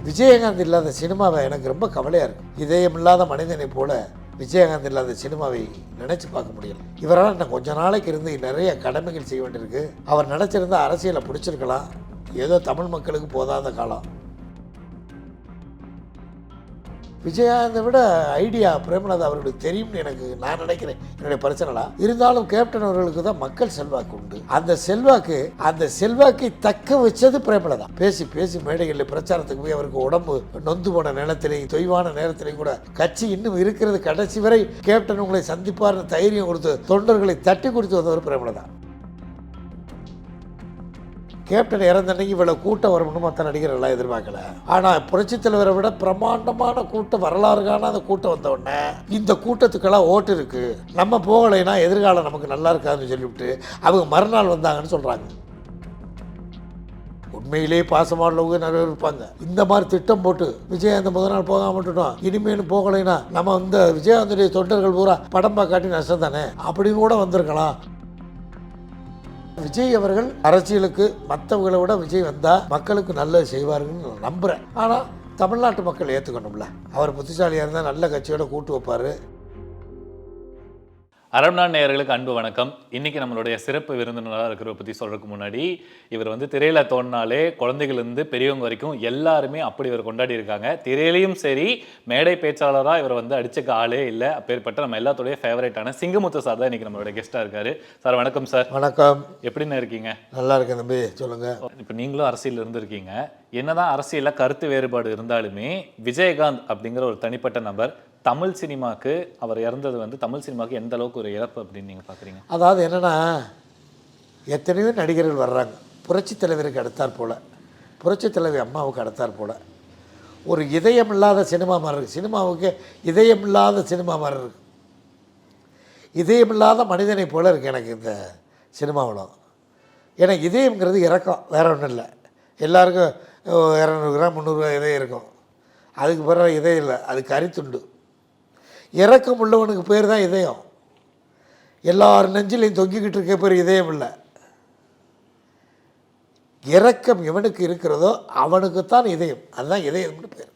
விஜயகாந்த் இல்லாத சினிமாவை எனக்கு ரொம்ப கவலையாக இருக்குது. இதயம் இல்லாத மனிதனை போல விஜயகாந்த் இல்லாத சினிமாவை நினச்சி பார்க்க முடியல. இவரால் இன்னும் கொஞ்ச நாளைக்கு இருந்து நிறைய கடமைகள் செய்ய வேண்டியிருக்கு. அவர் நினச்சிருந்தா அரசியலை பிடிச்சிருக்கலாம். ஏதோ தமிழ் மக்களுக்கு போதாத காலம். விஜயகாந்தை விட ஐடியா பிரேமலதா அவர்களுக்கு தெரியும்னு நான் நினைக்கிறேன். என்னுடைய பிரச்சனைலாம் இருந்தாலும் கேப்டன் அவர்களுக்கு தான் மக்கள் செல்வாக்கு உண்டு. அந்த செல்வாக்கை தக்க வச்சது பிரேமலதா. பேசி பேசி மேடைகளில் பிரச்சாரத்துக்கு போய் அவருக்கு உடம்பு நொந்து போன நேரத்திலையும் தொய்வான நேரத்திலையும் கூட கட்சி இன்னும் இருக்கிறது, கடைசி வரை கேப்டன் உங்களை சந்திப்பார்னு தைரியம் கொடுத்து தொண்டர்களை தட்டி கொடுத்து வந்தவர் பிரேமலதா. கேப்டன் இறந்த அன்னைக்கு இவ்வளோ கூட்டம் வரும்னு மற்ற நடிகர்கள்லாம் எதிர்பார்க்கல. ஆனால் புரட்சித் தலைவரை விட பிரம்மாண்டமான கூட்டம், வரலாறு காணாத கூட்டம் வந்த உடனே இந்த கூட்டத்துக்கெல்லாம் ஓட்டு இருக்கு, நம்ம போகலைன்னா எதிர்காலம் நமக்கு நல்லா இருக்காதுன்னு சொல்லிவிட்டு அவங்க மறுநாள் வந்தாங்கன்னு சொல்கிறாங்க. உண்மையிலே பாசமானவங்க நிறைய இருப்பாங்க. இந்த மாதிரி திட்டம் போட்டு விஜயகாந்த் முதல் நாள் போகாம விட்டுட்டோம், இனிமேல் போகலைன்னா நம்ம இந்த விஜயகாந்துடைய தொண்டர்கள் பூரா படம் பார்க்காட்டி நஷ்டம் தானே அப்படின்னு கூட வந்திருக்கலாம். விஜய் அவர்கள் அரசியலுக்கு மற்றவங்களை விட விஜய் வந்தால் மக்களுக்கு நல்லது செய்வாருன்னு நான் நம்புகிறேன். ஆனால் தமிழ்நாட்டு மக்கள் ஏற்றுக்கணும்ல. அவர் புத்திசாலியாக இருந்தால் நல்ல கட்சியோட கூட்டு வைப்பார். அரண்நாள் நேயர்களுக்கு அன்பு வணக்கம். இன்னைக்கு நம்மளுடைய சிறப்பு விருந்தினராக இருக்கிறத பற்றி சொல்றதுக்கு முன்னாடி, இவர் திரையில தோன்றினாலே குழந்தைகள்லேருந்து பெரியவங்க வரைக்கும் எல்லாருமே அப்படி இவர் கொண்டாடி இருக்காங்க. திரையிலையும் சரி, மேடை பேச்சாளராக இவர் அடிச்சுக்க ஆளே இல்லை. அப்பேற்பட்ட நம்ம எல்லாத்தோடைய ஃபேவரேட்டான சிங்கமுத்து சார் தான் இன்னைக்கு நம்மளுடைய கெஸ்ட்டாக இருக்காரு. சார் வணக்கம் சார். வணக்கம். எப்படின்னு இருக்கீங்க? நல்லா இருக்கேன் தம்பி, சொல்லுங்க. இப்போ நீங்களும் அரசியல் இருந்திருக்கீங்க. என்னதான் அரசியலில் கருத்து வேறுபாடு இருந்தாலுமே விஜயகாந்த் அப்படிங்கிற ஒரு தனிப்பட்ட நபர் தமிழ் சினிமாவுக்கு அவர் இறந்தது தமிழ் சினிமாவுக்கு எந்த அளவுக்கு ஒரு இழப்பு அப்படின்னு நீங்கள் பார்க்குறீங்க? அதாவது என்னென்னா, எத்தனையோ நடிகர்கள் வர்றாங்க. புரட்சித் தலைவருக்கு அடுத்தார் போல், புரட்சித் தலைவி அம்மாவுக்கு அடுத்தார் போல் ஒரு இதயம் இல்லாத சினிமா மாதிரி இருக்குது. சினிமாவுக்கு இதயம் இல்லாத சினிமா மாதிரி இருக்குது. இதயம் இல்லாத மனிதனை போல் இருக்குது எனக்கு இந்த சினிமாவில். எனக்கு இதயம்ங்கிறது இறக்கம், வேறு ஒன்றும் இல்லை. எல்லாருக்கும் 200 கிராம் 300 இதயம் இருக்கும். அதுக்கு பிறகு இதயம் இல்லை, அது கரித்துண்டு. இறக்கம் உள்ளவனுக்கு பேர் தான் இதயம். எல்லார் நெஞ்சிலையும் தொங்கிக்கிட்டு இருக்க பேர் இதயம் இல்லை. இறக்கம் எவனுக்கு இருக்கிறதோ அவனுக்குத்தான் இதயம், அதுதான் இதயம்னு பேர்.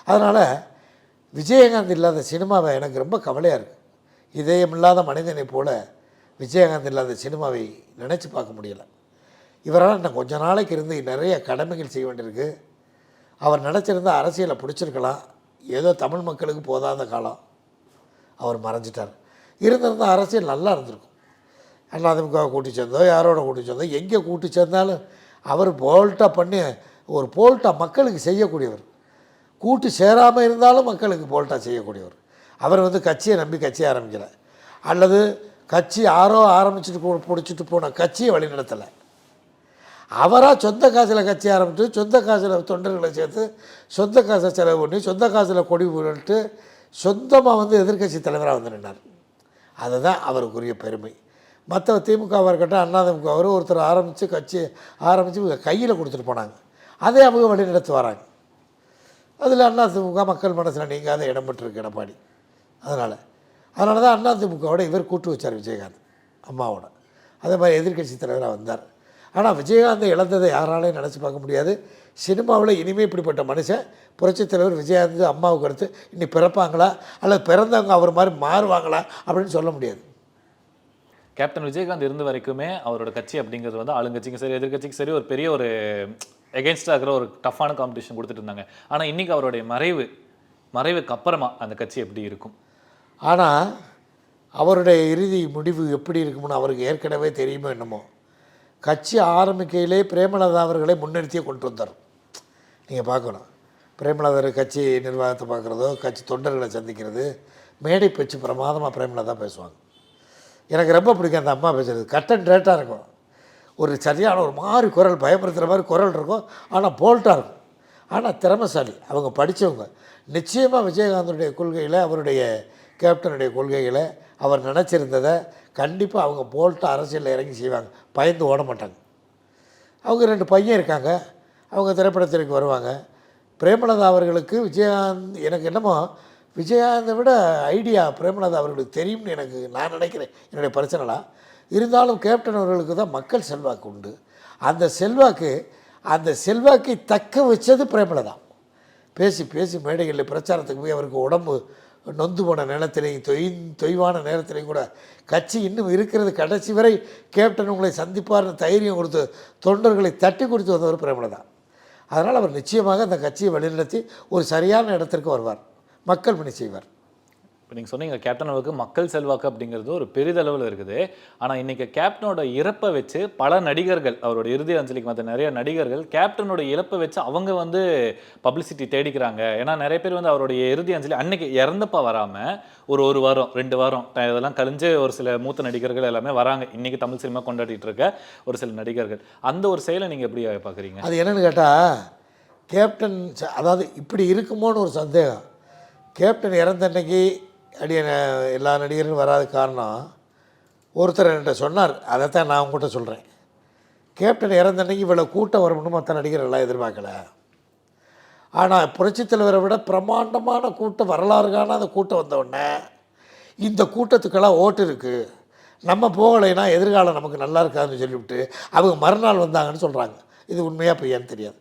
அதனால் விஜயகாந்த் இல்லாத சினிமாவை எனக்கு ரொம்ப கவலையாக இருக்குது. இதயம் இல்லாத மனிதனை போல விஜயகாந்த் இல்லாத சினிமாவை நினச்சி பார்க்க முடியலை. இவரால் இன்னும் கொஞ்ச நாளைக்கு இருந்து நிறைய கடமைகள் செய்ய வேண்டியிருக்கு. அவர் நினச்சிருந்தால் அரசியலை பிடிச்சிருக்கலாம். ஏதோ தமிழ் மக்களுக்கு போதாத காலம். அவர் மறைஞ்சிட்டார். இருந்திருந்தால் அரசியல் நல்லா இருந்திருக்கும். அதிமுக கூட்டி சேர்ந்தோ யாரோட கூட்டி சேர்ந்தோ எங்கே கூட்டி சேர்ந்தாலும் அவர் போல்ட்டாக பண்ணி ஒரு போல்ட்டாக மக்களுக்கு செய்யக்கூடியவர். கூட்டி சேராமல் இருந்தாலும் மக்களுக்கு போல்ட்டாக செய்யக்கூடியவர். அவர் கட்சியை நம்பி கட்சியை ஆரம்பிக்கலை, அல்லது கட்சி யாரோ ஆரம்பிச்சுட்டு பிடிச்சிட்டு போன கட்சியை வழி நடத்தலை. அவராக சொந்த காசில் கட்சி ஆரம்பித்து, சொந்த காசில் தொண்டர்களை சேர்த்து, சொந்த காசை செலவு பண்ணி, சொந்த காசில் கொடி போட்டு சொந்தமாக எதிர்க்கட்சி தலைவராக நின்றார். அதுதான் அவருக்குரிய பெருமை. மற்ற திமுகவாக இருக்கட்டும், அதிமுகவர் ஒருத்தர் ஆரம்பித்து கட்சி ஆரம்பித்து கையில் கொடுத்துட்டு போனாங்க. அதே அவங்க வழி நடத்தி வராங்க. அதில் அதிமுக மக்கள் மனசில் நீங்காத இடம் பெற்றிருக்கு எடப்பாடி. அதனால தான் அதிமுகவோட இவர் கூட்டு வச்சார் விஜயகாந்த் அம்மாவோட. அதே மாதிரி எதிர்க்கட்சி தலைவராக வந்தார். ஆனால் விஜயகாந்தை இழந்ததை யாராலையும் நினச்சி பார்க்க முடியாது. சினிமாவில் இனிமேல் இப்படிப்பட்ட மனுஷன் புரட்சித் தலைவர் விஜயகாந்த் அம்மாவுக்கு அடுத்து இனி பிறப்பாங்களா, அல்லது பிறந்தவங்க அவர் மாதிரி மாறுவாங்களா அப்படின்னு சொல்ல முடியாது. கேப்டன் விஜயகாந்த் இருந்த வரைக்குமே அவரோட கட்சி அப்படிங்கிறது ஆளுங்கட்சிக்கும் சரி எதிர்கட்சிக்கும் சரி ஒரு பெரிய ஒரு எகென்ஸ்டாக இருக்கிற ஒரு டஃப்பான காம்படிஷன் கொடுத்துட்டு இருந்தாங்க. ஆனால் இன்றைக்கி அவருடைய மறைவுக்கு அப்புறமா அந்த கட்சி எப்படி இருக்கும்? ஆனால் அவருடைய இறுதி முடிவு எப்படி இருக்கும்னு அவருக்கு ஏற்கனவே தெரியுமோ என்னமோ. கட்சி ஆரம்பிக்கையிலே பிரேமலதா அவர்களை முன்னிறுத்தியே கொண்டு வந்தார். நீங்கள் பார்க்கணும், பிரேமலதா கட்சி நிர்வாகத்தை பார்க்குறதோ, கட்சி தொண்டர்களை சந்திக்கிறது, மேடை பேச்சு பிரமாதமாக பிரேமலதா பேசுவாங்க. எனக்கு ரொம்ப பிடிக்கும் அந்த அம்மா பேசுகிறது. கட் அண்ட் ரேட்டாக இருக்கும். ஒரு சரியான ஒரு மாதிரி குரல், பயப்படுத்துகிற மாதிரி குரல் இருக்கும். ஆனால் போல்ட்டாக இருக்கும். ஆனால் திறமைசாலி, அவங்க படித்தவங்க. நிச்சயமாக விஜயகாந்தனுடைய கொள்கையில், அவருடைய கேப்டனுடைய கொள்கைகளை அவர் நினச்சிருந்ததை கண்டிப்பாக அவங்க போல்ட்டாக அரசியலில் இறங்கி செய்வாங்க. பயந்து ஓட மாட்டாங்க. அவங்க 2 பையன் இருக்காங்க, அவங்க திரைப்படத்திற்கு வருவாங்க. பிரேமலதா அவர்களுக்கு விஜயகாந்த், எனக்கு என்னமோ விஜயகாந்தை விட ஐடியா பிரேமலதா அவர்களுக்கு தெரியும்னு நான் நினைக்கிறேன். என்னுடைய பிரச்சனைலாம் இருந்தாலும் கேப்டன் அவர்களுக்கு தான் மக்கள் செல்வாக்கு உண்டு. அந்த செல்வாக்கு அந்த செல்வாக்கை தக்க வச்சது பிரேமலதா. பேசி பேசி மேடைகளில் பிரச்சாரத்துக்கு போய் அவருக்கு உடம்பு நொந்து போன நேரத்திலையும் தொய்வான நேரத்திலையும் கூட கட்சி இன்னும் இருக்கிறது, கடைசி வரை கேப்டன் உங்களை சந்திப்பார்னு தைரியம் கொடுத்து தொண்டர்களை தட்டி கொடுத்து வந்தவர் பிரேமலதா. அதனால் அவர் நிச்சயமாக அந்த கட்சியை வழிநடத்தி ஒரு சரியான இடத்திற்கு வருவார், மக்கள் பணி செய்வார். இப்போ நீங்கள் சொன்னீங்க கேப்டன் அவருக்கு மக்கள் செல்வாக்கு அப்படிங்கிறது ஒரு பெரிதளவில் இருக்குது. ஆனால் இன்றைக்கி கேப்டனோட இறப்பை வச்சு பல நடிகர்கள், அவரோட இறுதி அஞ்சலிக்கு மற்ற நிறைய நடிகர்கள் கேப்டனோட இறப்பை வச்சு அவங்க வந்து பப்ளிசிட்டி தேடிக்கிறாங்க. ஏன்னா நிறைய பேர் வந்து அவருடைய இறுதி அஞ்சலி அன்னைக்கு இறந்தப்ப வராமல் ஒரு வாரம் 2 வாரம் இதெல்லாம் கழிஞ்சு ஒரு சில மூத்த நடிகர்கள் எல்லாமே வராங்க. இன்றைக்கி தமிழ் சினிமா கொண்டாடிட்டு இருக்க ஒரு சில நடிகர்கள், அந்த ஒரு செயலை நீங்கள் எப்படி பார்க்குறீங்க? அது என்னென்னு கேட்டால், கேப்டன் அதாவது இப்படி இருக்குமோன்னு ஒரு சந்தேகம். கேப்டன் இறந்த அன்னைக்கு எல்லா நடிகர்களும் வராத காரணம் ஒருத்தர் என்கிட்ட சொன்னார், அதைத்தான் நான் உங்கள்கிட்ட சொல்கிறேன். கேப்டன் இறந்த அன்னைக்கு இவ்வளோ கூட்டம் வரும்னு மற்ற நடிகர்கள்லாம் எதிர்பார்க்கல. ஆனால் புரட்சித் தலைவரை விட பிரம்மாண்டமான கூட்டம், வரலாறு காணாத கூட்டம் வந்தவுடனே இந்த கூட்டத்துக்கெல்லாம் ஓட்டு இருக்குது, நம்ம போகலைன்னா எதிர்காலம் நமக்கு நல்லா இருக்காதுன்னு சொல்லிவிட்டு அவங்க மறுநாள் வந்தாங்கன்னு சொல்கிறாங்க. இது உண்மையாக பொய்யான்னு தெரியாது.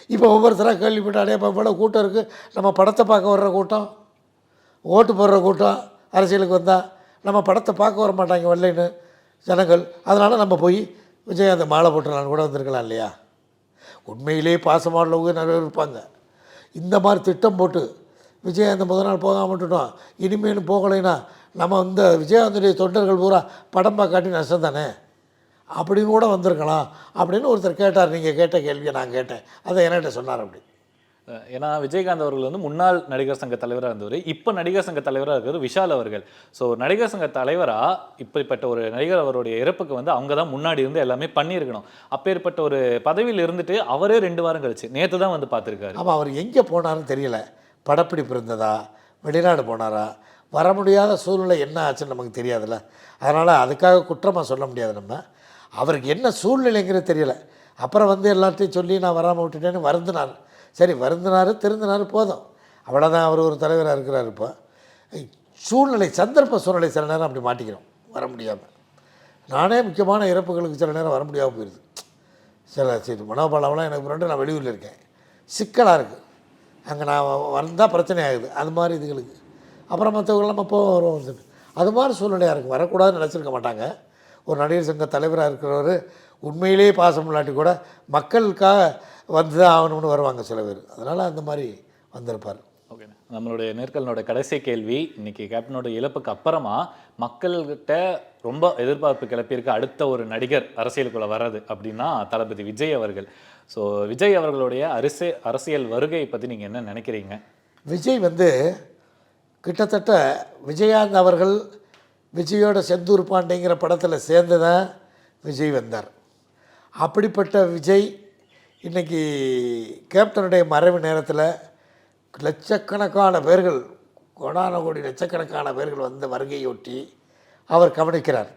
இப்போ ஒவ்வொருத்தராக கேள்விப்பட்டாலே இப்போ இவ்வளோ கூட்டம் இருக்குது, நம்ம படத்தை பார்க்க வர்ற கூட்டம், ஓட்டு போடுற கூட்டம், அரசியலுக்கு வந்தால் நம்ம படத்தை பார்க்க வர மாட்டாங்க வரலைன்னு ஜனங்கள். அதனால் நம்ம போய் விஜயகாந்த் மாலை போட்டுலான்னு கூட வந்திருக்கலாம் இல்லையா? உண்மையிலே பாசமானவங்க நிறைய இருப்பாங்க. இந்த மாதிரி திட்டம் போட்டு விஜயகாந்த் முதல் நாள் போகாமல் விட்டுட்டோம், இனிமேலும் போகலைன்னா நம்ம இந்த விஜயகாந்துடைய தொண்டர்கள் பூரா படம் பார்க்காட்டி நஷ்டம் தானே அப்படின்னு கூட வந்திருக்கலாம் அப்படின்னு ஒருத்தர் கேட்டார். நீங்கள் கேட்ட கேள்வியை நான் கேட்டேன், அதை என்கிட்ட சொன்னார். அப்படி ஏன்னா விஜயகாந்த் அவர்கள் வந்து முன்னாள் நடிகர் சங்க தலைவராக இருந்தவர், இப்போ நடிகர் சங்க தலைவராக இருக்கிற விஷால் அவர்கள். ஸோ நடிகர் சங்க தலைவராக இப்படிப்பட்ட ஒரு நடிகர் அவருடைய இறப்புக்கு வந்து அவங்க தான் முன்னாடி இருந்து எல்லாமே பண்ணியிருக்கணும். அப்பேற்பட்ட ஒரு பதவியில் இருந்துட்டு அவரே 2 வாரம் கழிச்சு நேற்று தான் வந்து பார்த்துருக்காரு. ஆமாம், அவர் எங்கே போனாருன்னு தெரியல. படப்பிடிப்பு இருந்ததா, வெளிநாடு போனாரா, வர முடியாத சூழ்நிலை என்ன ஆச்சுன்னு நமக்கு தெரியாதுல்ல. அதனால் அதுக்காக குற்றமாக சொல்ல முடியாது நம்ம. அவருக்கு என்ன சூழ்நிலைங்கிறது தெரியல. அப்புறம் வந்து எல்லாத்தையும் சொல்லி நான் வராமல் விட்டுட்டேன்னு வருந்தினார். சரி, வருந்தினார், திருந்தினார், போதும், அவ்வளோதான். அவர் ஒரு தலைவராக இருக்கிறார். இப்போ சூழ்நிலை, சந்தர்ப்ப சூழ்நிலை சில நேரம் அப்படி மாட்டிக்கிறோம், வர முடியாமல். நானே முக்கியமான இறப்புகளுக்கு சில நேரம் வர முடியாமல் போயிடுது. சரி மனோபாலாவெலாம் எனக்கு ஃப்ரெண்டு, நான் வெளியூரில் இருக்கேன், சிக்கலாக இருக்குது, அங்கே நான் வந்தால் பிரச்சனை ஆகுது, அது மாதிரி இதுகளுக்கு. அப்புறம் மற்றவங்களாம் நம்ம போக வருவோம் வந்துட்டு, அது மாதிரி சூழ்நிலையாக இருக்குது. வரக்கூடாதுன்னு நினச்சிருக்க மாட்டாங்க. ஒரு நடிகர் சங்க தலைவராக இருக்கிறவர் உண்மையிலேயே பாசம் இல்லாட்டி கூட மக்களுக்காக வந்து தான் ஆகணும்னு வருவாங்க சில பேர். அதனால் அந்த மாதிரி வந்திருப்பார். ஓகே, நம்மளுடைய நேர்காணலோட கடைசி கேள்வி, இன்றைக்கி கேப்டனோட இழப்புக்கு அப்புறமா மக்கள்கிட்ட ரொம்ப எதிர்பார்ப்பு கிளப்பியிருக்க அடுத்த ஒரு நடிகர் அரசியலுக்குள்ளே வர்றது அப்படின்னா தளபதி விஜய் அவர்கள். ஸோ விஜய் அவர்களுடைய அரசியல் வருகையை பற்றி நீங்கள் என்ன நினைக்கிறீங்க? விஜய் வந்து கிட்டத்தட்ட விஜயகாந்த் அவர்கள் விஜயோட செந்தூர் பாண்டிங்கிற படத்தில் சேர்ந்து தான் விஜய் வந்தார். அப்படிப்பட்ட விஜய் இன்றைக்கி கேப்டனுடைய மறைவு நேரத்தில் லட்சக்கணக்கான பேர்கள், கோடான கோடி லட்சக்கணக்கான பேர்கள் வந்த வருகையொட்டி அவர் கவனிக்கிறார்.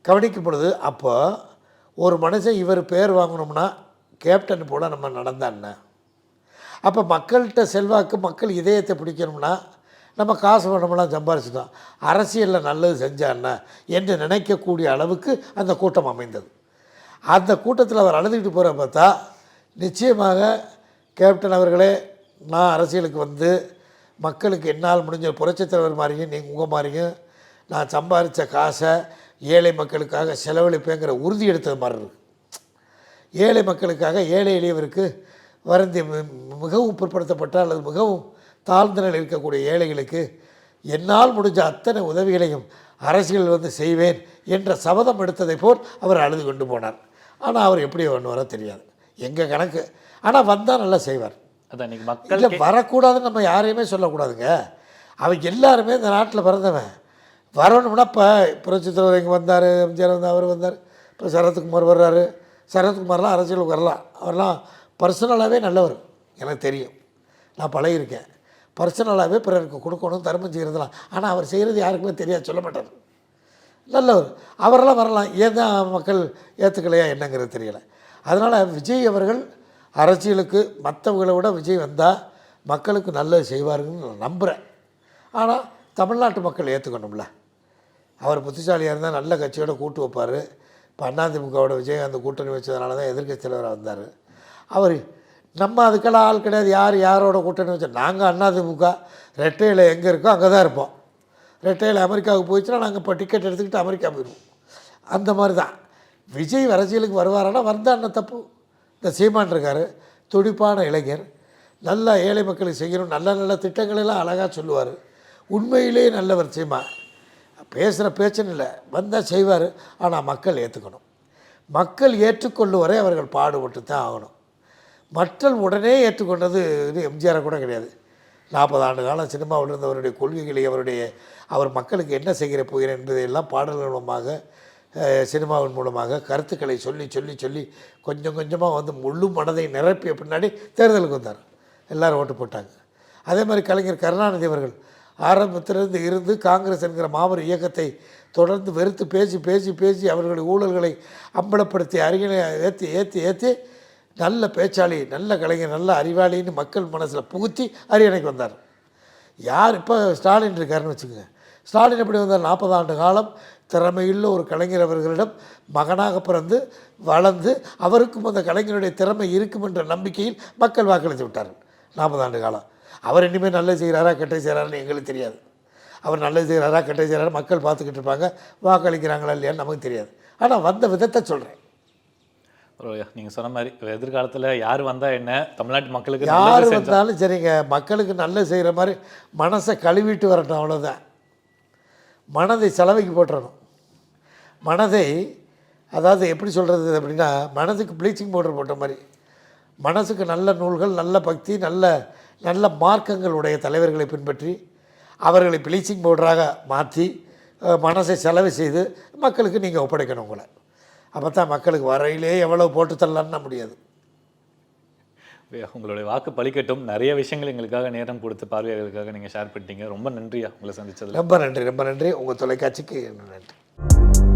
கவனிக்கும் பொழுது அப்போ ஒரு மனுஷன் இவர் பேர் வாங்கணும்னா கேப்டன் போல் நம்ம நடந்தான்னு, அப்போ மக்கள்கிட்ட செல்வாக்கு, மக்கள் இதயத்தை பிடிக்கணும்னா நம்ம காசு பணமெல்லாம் சம்பாரிச்சிட்டோம், அரசியலில் நல்லது செஞ்சான்னா என்று நினைக்கக்கூடிய அளவுக்கு அந்த கூட்டம் அமைந்தது. அந்த கூட்டத்தில் அவர் அழுதுகிட்டு போகிற பார்த்தா நிச்சயமாக கேப்டன் அவர்களே, நான் அரசியலுக்கு வந்து மக்களுக்கு என்னால் முடிஞ்ச புரட்சித் தலைவர் மாதிரியும் நீங்கள் உங்கள் மாதிரியும் நான் சம்பாதிச்ச காசை ஏழை மக்களுக்காக செலவழிப்பேங்கிற உறுதி எடுத்தது மாதிரி இருக்குது. ஏழை மக்களுக்காக, ஏழை எளியவருக்கு, வருந்தி மிகவும் பிற்படுத்தப்பட்ட அல்லது மிகவும் தாழ்ந்த நிலையில் இருக்கக்கூடிய ஏழைகளுக்கு என்னால் முடிஞ்ச அத்தனை உதவிகளையும் அரசியல் வந்து செய்வேன் என்ற சபதம் எடுத்ததை போல் அவர் அழுது கொண்டு போனார். ஆனால் அவர் எப்படி ஒன்று வர தெரியாது, எங்கள் கணக்கு. ஆனால் வந்தால் நல்லா செய்வார். அதான் இன்றைக்கி மக்கள் இல்லை வரக்கூடாதுன்னு நம்ம யாரையுமே சொல்லக்கூடாதுங்க. அவங்க எல்லாருமே இந்த நாட்டில் பிறந்தவன். வரணும்னா இப்போ புரட்சித் தலைவர் இங்கே வந்தார், எம்ஜிஆர் வந்து அவர் வந்தார், இப்போ சரத்குமார் வர்றாரு. சரத்குமார்லாம் அரசியலுக்கு வரலாம், அவர்லாம் பர்சனலாகவே நல்லவர், எனக்கு தெரியும், நான் பழகியிருக்கேன். பர்சனலாகவே பிறருக்கு கொடுக்கணும், தர்மம் செய்கிறதுலாம். ஆனால் அவர் செய்கிறது யாருக்குமே தெரியாது, சொல்ல மாட்டார், நல்லவர். அவரெல்லாம் வரலாம், ஏன் தான் மக்கள் ஏற்றுக்கலையா என்னங்கிறது தெரியலை. அதனால் விஜய் அவர்கள் அரசியலுக்கு மற்றவங்களை விட விஜய் வந்தால் மக்களுக்கு நல்லது செய்வாருன்னு நான் நம்புகிறேன். ஆனால் தமிழ்நாட்டு மக்கள் ஏற்றுக்கணும்ல. அவர் புத்திசாலியாக இருந்தால் நல்ல கட்சியோடு கூட்டு வைப்பார், இப்போ அதிமுகவோட விஜயகாந்த் கூட்டணி வச்சதுனால தான் எதிர்க்கட்சி தலைவராக வந்தார். அவர் நம்ம அதுக்கெல்லாம் ஆள் கிடையாது. யாரோட கூட்டணி வச்சோம், நாங்கள் அதிமுக ரெட்டையில் எங்கே இருக்கோ அங்கே தான் இருப்போம். ரெட்டையில் அமெரிக்காவுக்கு போயிடுச்சுன்னா நாங்கள் இப்போ டிக்கெட் எடுத்துக்கிட்டு அமெரிக்கா போயிடுவோம். அந்த மாதிரி தான் விஜய் அரசியலுக்கு வருவாரானா வந்தான்னு தப்பு. இந்த சீமான் இருக்கார், துடிப்பான இளைஞர், நல்லா ஏழை மக்களுக்கு செய்யணும், நல்ல நல்ல திட்டங்களெல்லாம் அழகாக சொல்லுவார். உண்மையிலே நல்லவர் சீமான். பேசுகிற பேச்சுன்னு இல்லை, வந்தால் செய்வார். ஆனால் மக்கள் ஏற்றுக்கணும். மக்கள் ஏற்றுக்கொள்ளும் வரை அவர்கள் பாடுபட்டு தான் ஆகணும். மக்கள் உடனே ஏற்றுக்கொண்டது இது எம்ஜிஆரை கூட கிடையாது. 40 ஆண்டு காலம் சினிமாவில் இருந்தவருடைய கொள்கைகளை அவர் மக்களுக்கு என்ன செய்கிற போகிறேன் என்பதையெல்லாம் பாடல்கள் மூலமாக சினிமாவின் மூலமாக கருத்துக்களை சொல்லி சொல்லி சொல்லி கொஞ்சம் கொஞ்சமாக வந்து முழு மனதை நிரப்பிய பின்னாடி தேர்தலுக்கு வந்தார். எல்லோரும் ஓட்டு போட்டாங்க. அதே மாதிரி கலைஞர் கருணாநிதி அவர்கள் ஆரம்பத்திலிருந்து இருந்து காங்கிரஸ் என்கிற மாபெரும் இயக்கத்தை தொடர்ந்து வெறுத்து பேசி பேசி பேசி அவர்களுடைய ஊழல்களை அம்பலப்படுத்தி அருகினை ஏற்றி ஏற்றி ஏற்றி நல்ல பேச்சாளி, நல்ல கலைஞர், நல்ல அறிவாளின்னு மக்கள் மனசில் புகுத்தி அரியணைக்கு வந்தார். யார் இப்போ ஸ்டாலின் இருக்காருன்னு வச்சுக்கோங்க. ஸ்டாலின் எப்படி வந்தார்? 40 ஆண்டு காலம் திறமையுள்ள ஒரு கலைஞர் அவர்களிடம் மகனாக பிறந்து வளர்ந்து அவருக்கும் அந்த கலைஞருடைய திறமை இருக்கும் என்ற நம்பிக்கையில் மக்கள் வாக்களித்து விட்டார்கள் 40 ஆண்டு காலம். அவர் இனிமேல் நல்லது செய்கிறாரா கெட்டை செய்கிறாருன்னு எங்களுக்கு தெரியாது. அவர் நல்லது செய்கிறாரா கெட்டை செய்கிறாரா மக்கள் பார்த்துக்கிட்டு இருப்பாங்க. வாக்களிக்கிறாங்களா இல்லையான்னு நமக்கு தெரியாது. ஆனால் வந்த விதத்தை சொல்கிறேன். நீங்கள் சொன்ன மாதிரி எதிர்காலத்தில் யார் வந்தால் என்ன, தமிழ்நாட்டு மக்களுக்கு யார் வந்தாலும் சரிங்க, மக்களுக்கு நல்லது செய்கிற மாதிரி மனசை கழுவிட்டு வரட்டும், அவ்வளோதான். மனதை செலவைக்கு போட்டுறணும். மனதை அதாவது எப்படி சொல்கிறது அப்படின்னா, மனதுக்கு ப்ளீச்சிங் பவுடர் போட்ட மாதிரி மனசுக்கு நல்ல நூல்கள், நல்ல பக்தி, நல்ல நல்ல மார்க்கங்கள் உடைய தலைவர்களை பின்பற்றி அவர்களை ப்ளீச்சிங் பவுடராக மாற்றி மனசை செலவு செய்து மக்களுக்கு நீங்கள் ஒப்படைக்கணும் உங்களை. அப்போ தான் மக்களுக்கு வரையிலே எவ்வளோ போட்டு தரலான்னு முடியாது. உங்களுடைய வாக்கு பலிக்கட்டும். நிறைய விஷயங்கள் எங்களுக்காக நேரம் கொடுத்து பார்வையாளர்களுக்காக நீங்கள் ஷேர் பண்ணிட்டீங்க. ரொம்ப நன்றியா உங்களை சந்திச்சது. ரொம்ப நன்றி, ரொம்ப நன்றி. உங்கள் தொலைக்காட்சிக்கு நன்றி.